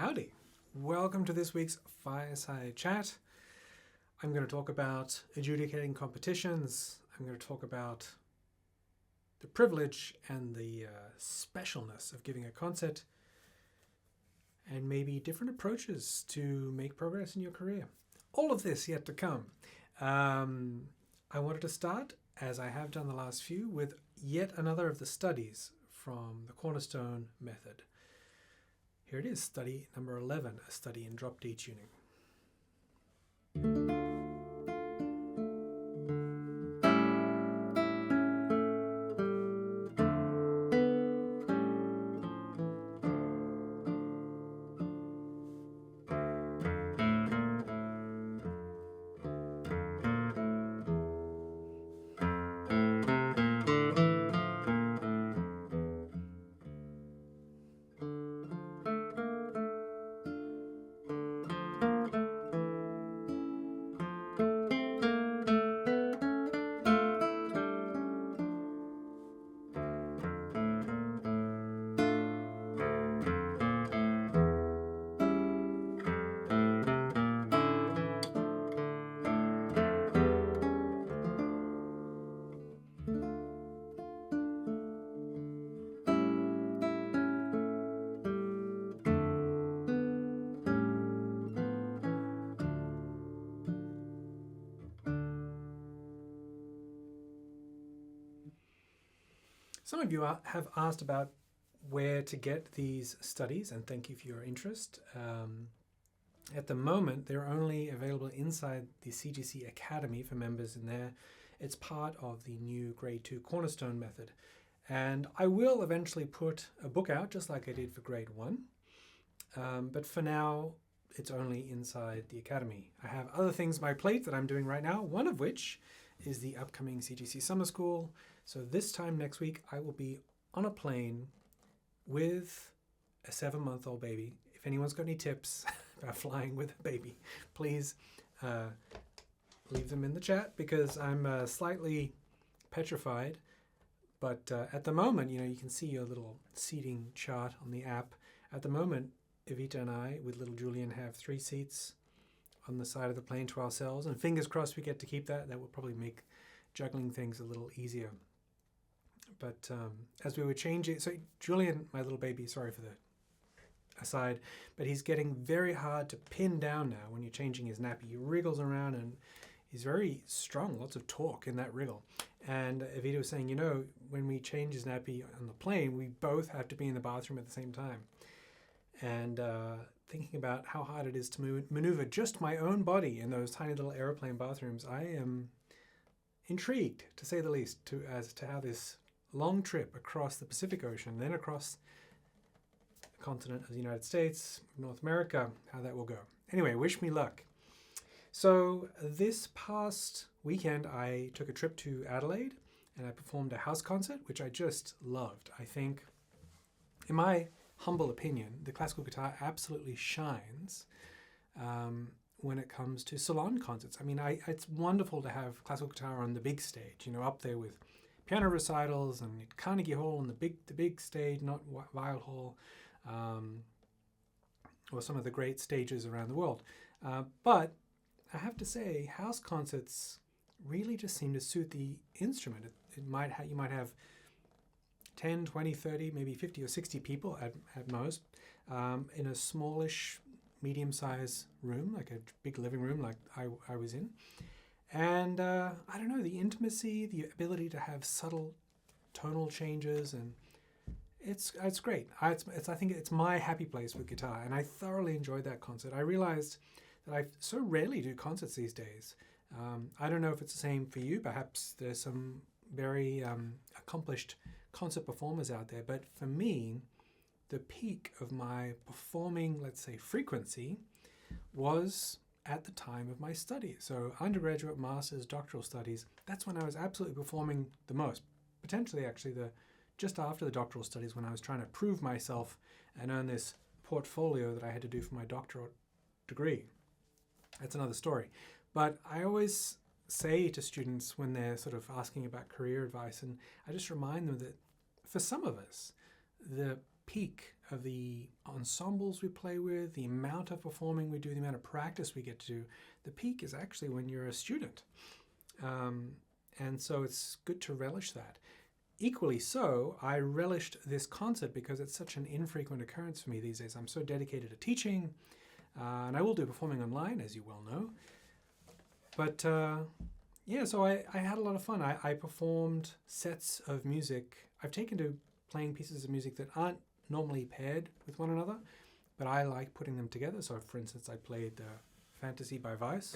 Howdy. Welcome to this week's Fireside Chat. I'm going to talk about adjudicating competitions. I'm going to talk about the privilege and the specialness of giving a concert, and maybe different approaches to make progress in your career. All of this yet to come. I wanted to start, as I have done the last few, with yet another of the studies from the Cornerstone method. Here it is, study number 11, a study in drop D tuning. Some of you have asked about where to get these studies, and thank you for your interest. At the moment, they're only available inside the CGC Academy for members in there. It's part of the new Grade 2 Cornerstone method. And I will eventually put a book out, just like I did for Grade 1. But for now, it's only inside the Academy. I have other things on my plate that I'm doing right now, one of which is the upcoming CGC Summer School. So this time next week, I will be on a plane with a 7-month-old baby. If anyone's got any tips about flying with a baby, please leave them in the chat, because I'm slightly petrified. But at the moment, you can see your little seating chart on the app. At the moment, Evita and I, with little Julian, have 3 seats on the side of the plane to ourselves. And fingers crossed we get to keep that. That will probably make juggling things a little easier. But as we were changing, so Julian, my little baby, sorry for the aside, but he's getting very hard to pin down now when you're changing his nappy. He wriggles around and he's very strong, lots of torque in that wriggle. And Evita was saying, when we change his nappy on the plane, we both have to be in the bathroom at the same time. And thinking about how hard it is to maneuver just my own body in those tiny little airplane bathrooms, I am intrigued, to say the least, as to how this long trip across the Pacific Ocean, then across the continent of the United States, North America, how that will go. Anyway, wish me luck. So this past weekend, I took a trip to Adelaide and I performed a house concert, which I just loved. I think, in my humble opinion, the classical guitar absolutely shines when it comes to salon concerts. I mean, it's wonderful to have classical guitar on the big stage, up there with piano recitals and Carnegie Hall on the big stage, not Weill Hall, or some of the great stages around the world. But I have to say, house concerts really just seem to suit the instrument. You might have 10, 20, 30, maybe 50 or 60 people at most in a smallish, medium-sized room, like a big living room like I was in. And I don't know, the intimacy, the ability to have subtle tonal changes, and it's great. I think it's my happy place with guitar, and I thoroughly enjoyed that concert. I realized that I so rarely do concerts these days. I don't know if it's the same for you. Perhaps there's some very accomplished concert performers out there, but for me, the peak of my performing, let's say, frequency was at the time of my studies. So undergraduate, master's, doctoral studies, that's when I was absolutely performing the most. Potentially actually just after the doctoral studies, when I was trying to prove myself and earn this portfolio that I had to do for my doctorate degree. That's another story. But I always say to students when they're sort of asking about career advice, and I just remind them that for some of us, the peak of the ensembles we play with, the amount of performing we do, the amount of practice we get to do. The peak is actually when you're a student. And so it's good to relish that. Equally so, I relished this concert because it's such an infrequent occurrence for me these days. I'm so dedicated to teaching, and I will do performing online, as you well know. But yeah, so I had a lot of fun. I performed sets of music. I've taken to playing pieces of music that aren't normally paired with one another, but I like putting them together. So for instance, I played Fantasy by Vice.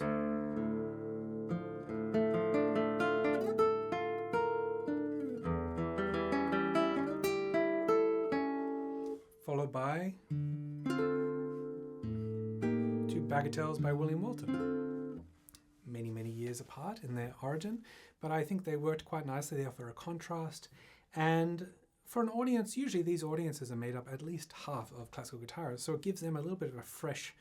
Followed by two bagatelles by William Walton. Many, many years apart in their origin, but I think they worked quite nicely. They offer a contrast, and for an audience, usually these audiences are made up at least half of classical guitarists, so it gives them a little bit of a fresh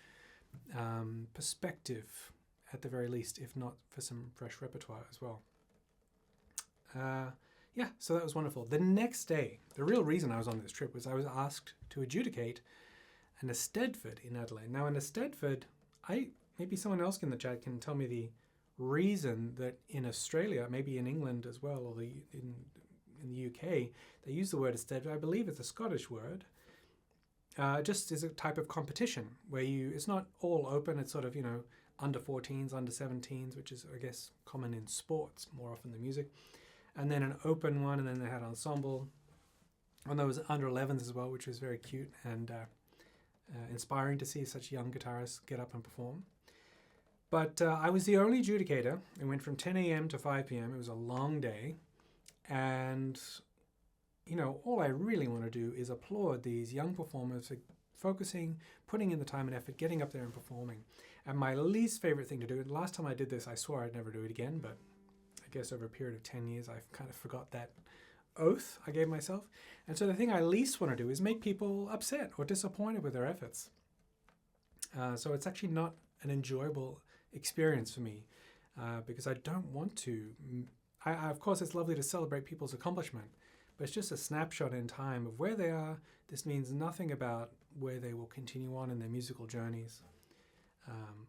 perspective at the very least, if not for some fresh repertoire as well. Yeah, so that was wonderful. The next day, the real reason I was on this trip was I was asked to adjudicate an Eisteddfod in Adelaide. Now, an Eisteddfod, maybe someone else in the chat can tell me the reason that in Australia, maybe in England as well, or in the UK, they use the word Eisteddfod. I believe it's a Scottish word. Just as a type of competition where it's not all open. It's sort of, under 14s, under 17s, which is, I guess, common in sports more often than music. And then an open one, and then they had ensemble. And there was under 11s as well, which was very cute and inspiring to see such young guitarists get up and perform. But I was the only adjudicator. It went from 10 a.m. to 5 p.m. It was a long day. And, all I really want to do is applaud these young performers for focusing, putting in the time and effort, getting up there and performing. And my least favorite thing to do, and last time I did this, I swore I'd never do it again, but I guess over a period of 10 years, I've kind of forgot that oath I gave myself. And so the thing I least want to do is make people upset or disappointed with their efforts. So it's actually not an enjoyable experience for me because I don't want to. Of course, it's lovely to celebrate people's accomplishment, but it's just a snapshot in time of where they are. This means nothing about where they will continue on in their musical journeys.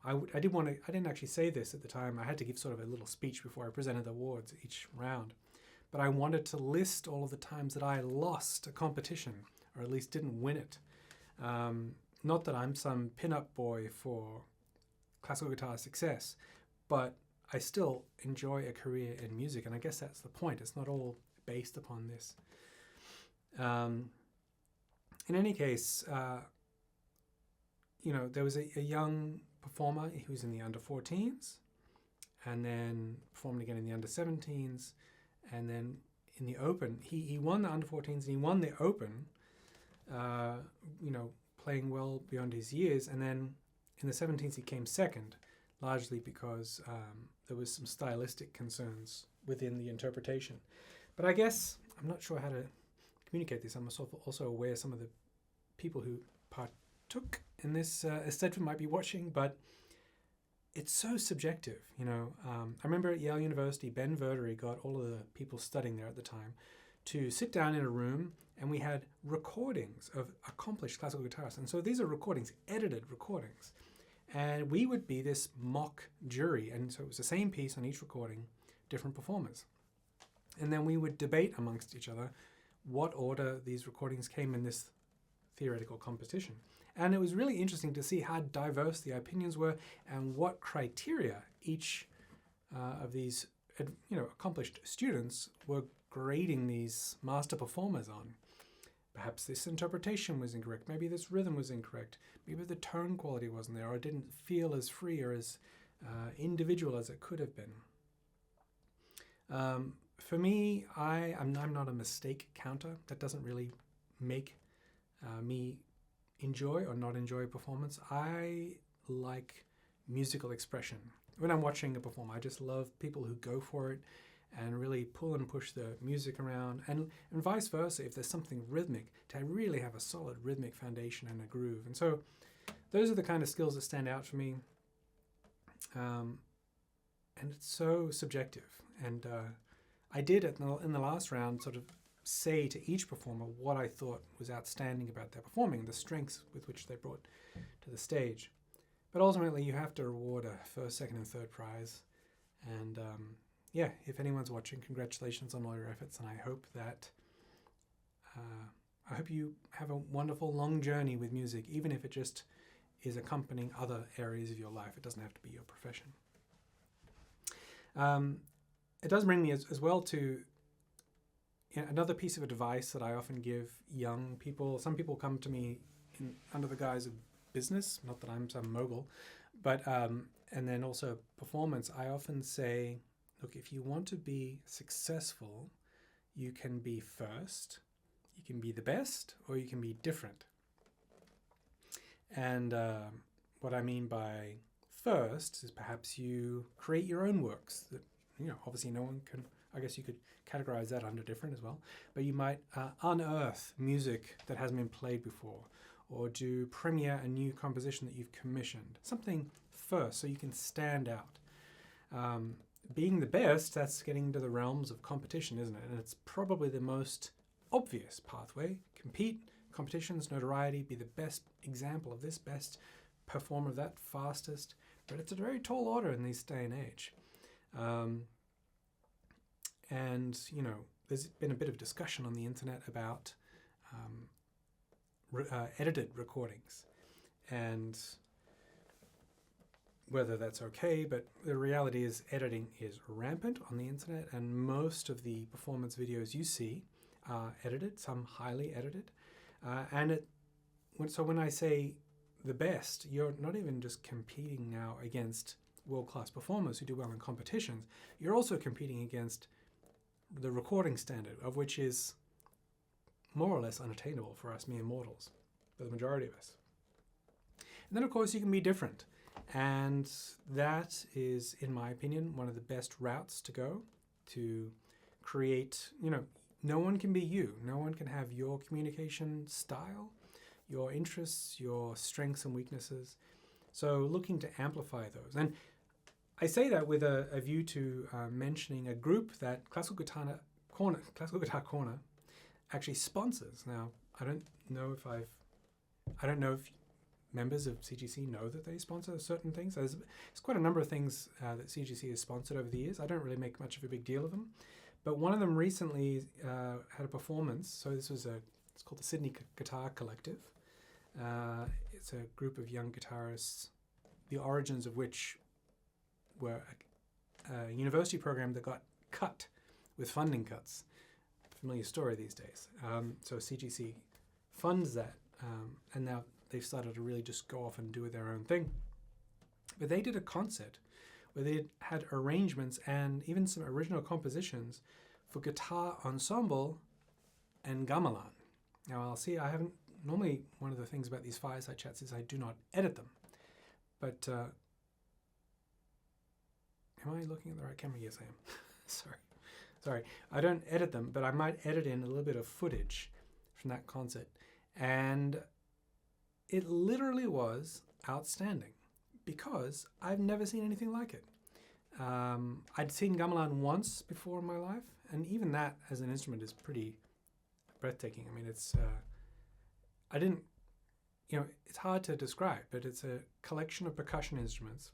I didn't actually say this at the time. I had to give sort of a little speech before I presented the awards each round. But I wanted to list all of the times that I lost a competition, or at least didn't win it. Not that I'm some pin-up boy for classical guitar success, but I still enjoy a career in music, and I guess that's the point. It's not all based upon this. In any case, there was a young performer who was in the under 14s, and then performed again in the under 17s, and then in the open, he won the under 14s and he won the open, playing well beyond his years, and then in the 17s he came second, largely because there was some stylistic concerns within the interpretation. But I guess, I'm not sure how to communicate this. I'm also aware some of the people who partook in this Eisteddfod might be watching, but it's so subjective, I remember at Yale University, Ben Verdery got all of the people studying there at the time to sit down in a room, and we had recordings of accomplished classical guitarists. And so these are recordings, edited recordings. And we would be this mock jury. And so it was the same piece on each recording, different performers. And then we would debate amongst each other what order these recordings came in this theoretical competition. And it was really interesting to see how diverse the opinions were and what criteria each of these accomplished students were grading these master performers on. Perhaps this interpretation was incorrect. Maybe this rhythm was incorrect. Maybe the tone quality wasn't there, or it didn't feel as free or as individual as it could have been. For me, I'm not a mistake counter. That doesn't really make me enjoy or not enjoy a performance. I like musical expression. When I'm watching a performer, I just love people who go for it and really pull and push the music around, and vice versa. If there's something rhythmic, to really have a solid rhythmic foundation and a groove. And so those are the kind of skills that stand out for me. And it's so subjective. And I did in the last round sort of say to each performer what I thought was outstanding about their performing, the strengths with which they brought to the stage. But ultimately, you have to reward a first, second, and third prize. And yeah, if anyone's watching, congratulations on all your efforts, and I hope that you have a wonderful long journey with music, even if it just is accompanying other areas of your life. It doesn't have to be your profession. It does bring me as well to another piece of advice that I often give young people. Some people come to me under the guise of business, not that I'm some mogul, but and then also performance. I often say, look, if you want to be successful, you can be first, you can be the best, or you can be different. And what I mean by first is perhaps you create your own works that, obviously no one can, I guess you could categorize that under different as well, but you might unearth music that hasn't been played before, or do premiere a new composition that you've commissioned. Something first so you can stand out. Being the best, that's getting into the realms of competition, isn't it? And it's probably the most obvious pathway. Compete, competitions, notoriety, be the best example of this, best performer of that, fastest. But it's a very tall order in this day and age. And, there's been a bit of discussion on the internet about edited recordings and whether that's okay, but the reality is editing is rampant on the internet, and most of the performance videos you see are edited, some highly edited. So when I say the best, you're not even just competing now against world-class performers who do well in competitions. You're also competing against the recording standard, of which is more or less unattainable for us mere mortals, for the majority of us. And then, of course, you can be different. And that is, in my opinion, one of the best routes to go to create, no one can be you. No one can have your communication style, your interests, your strengths and weaknesses. So looking to amplify those. And I say that with a view to mentioning a group that Classical Guitar Corner actually sponsors. Now, I don't know if members of CGC know that they sponsor certain things. There's quite a number of things that CGC has sponsored over the years. I don't really make much of a big deal of them. But one of them recently had a performance. So this was it's called the Sydney Guitar Collective. It's a group of young guitarists, the origins of which were a university program that got cut with funding cuts. Familiar story these days. So CGC funds that, and now they've started to really just go off and do their own thing. But they did a concert where they had arrangements and even some original compositions for guitar ensemble and gamelan. Now normally one of the things about these fireside chats is I do not edit them. But am I looking at the right camera? Yes, I am. Sorry. I don't edit them, but I might edit in a little bit of footage from that concert. And it literally was outstanding because I've never seen anything like it. I'd seen gamelan once before in my life, and even that as an instrument is pretty breathtaking. I mean, it's hard to describe, but it's a collection of percussion instruments.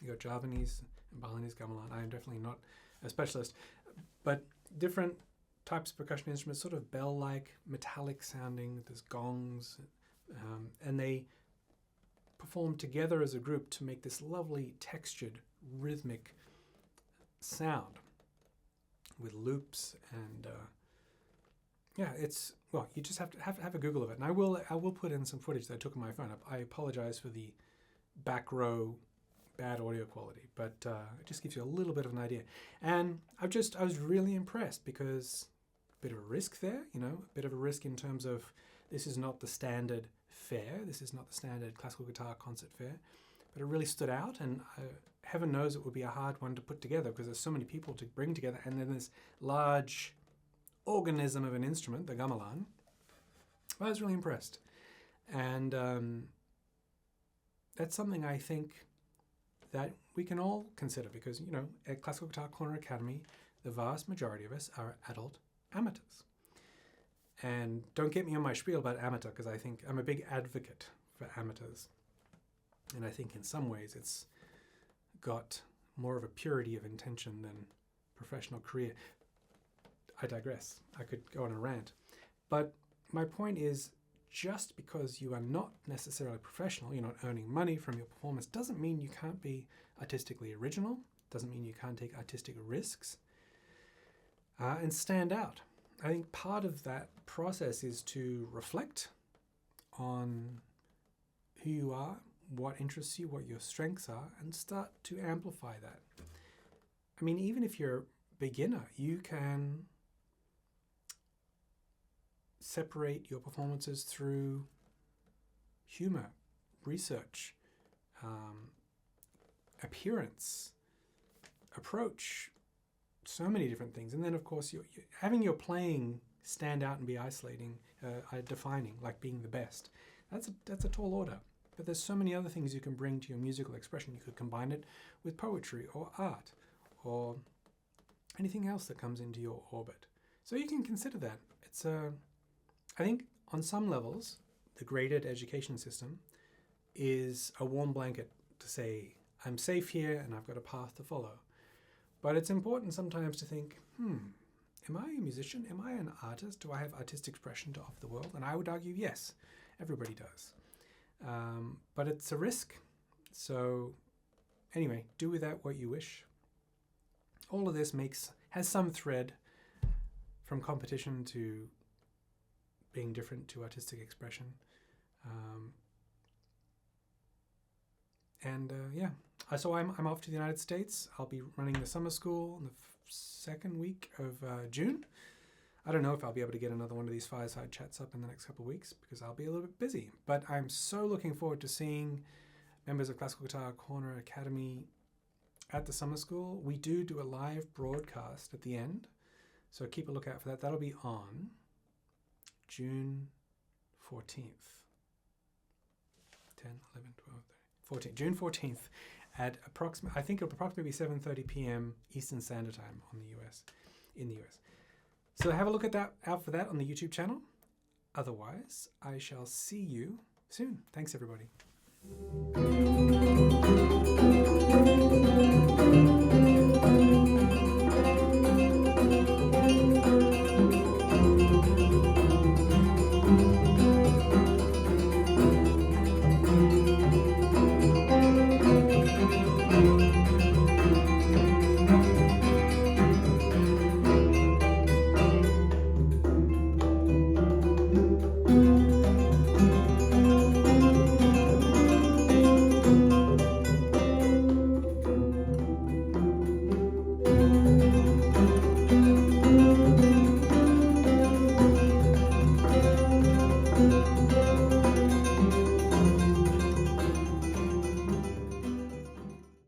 You got Javanese and Balinese gamelan. I am definitely not a specialist, but different types of percussion instruments, sort of bell-like, metallic sounding. There's gongs, and they perform together as a group to make this lovely textured, rhythmic sound with loops and you just have to have a Google of it, and I will put in some footage that I took on my phone. I apologize for the back row bad audio quality, but it just gives you a little bit of an idea. And I was really impressed because a bit of a risk there, a bit of a risk in terms of this is not the standard fare, this is not the standard classical guitar concert fare, but it really stood out, and heaven knows it would be a hard one to put together because there's so many people to bring together, and then this large organism of an instrument, the gamelan. I was really impressed. And that's something I think that we can all consider because, at Classical Guitar Corner Academy, the vast majority of us are adult amateurs. And don't get me on my spiel about amateur, because I think I'm a big advocate for amateurs. And I think in some ways it's got more of a purity of intention than professional career. I digress. I could go on a rant. But my point is, just because you are not necessarily professional, you're not earning money from your performance, doesn't mean you can't be artistically original, doesn't mean you can't take artistic risks, and stand out. I think part of that process is to reflect on who you are, what interests you, what your strengths are, and start to amplify that. I mean, even if you're a beginner, you can separate your performances through humor, research, appearance, approach, so many different things. And then, of course, you're having your playing stand out and be isolating, defining, like being the best. That's a tall order. But there's so many other things you can bring to your musical expression. You could combine it with poetry or art or anything else that comes into your orbit. So you can consider that. It's I think on some levels, the graded education system is a warm blanket to say, I'm safe here and I've got a path to follow. But it's important sometimes to think, am I a musician? Am I an artist? Do I have artistic expression to offer the world? And I would argue, yes, everybody does. But it's a risk. So anyway, do with that what you wish. All of this has some thread from competition to being different to artistic expression. So I'm off to the United States. I'll be running the summer school in the second week of June. I don't know if I'll be able to get another one of these fireside chats up in the next couple of weeks because I'll be a little bit busy. But I'm so looking forward to seeing members of Classical Guitar Corner Academy at the summer school. We do a live broadcast at the end, so keep a lookout for that. That'll be on June 14th. 10, 11, 12, 13, 14. June 14th at I think it'll approximately be 7:30 p.m. Eastern Standard Time in the US. So have a look out for that on the YouTube channel. Otherwise, I shall see you soon. Thanks, everybody.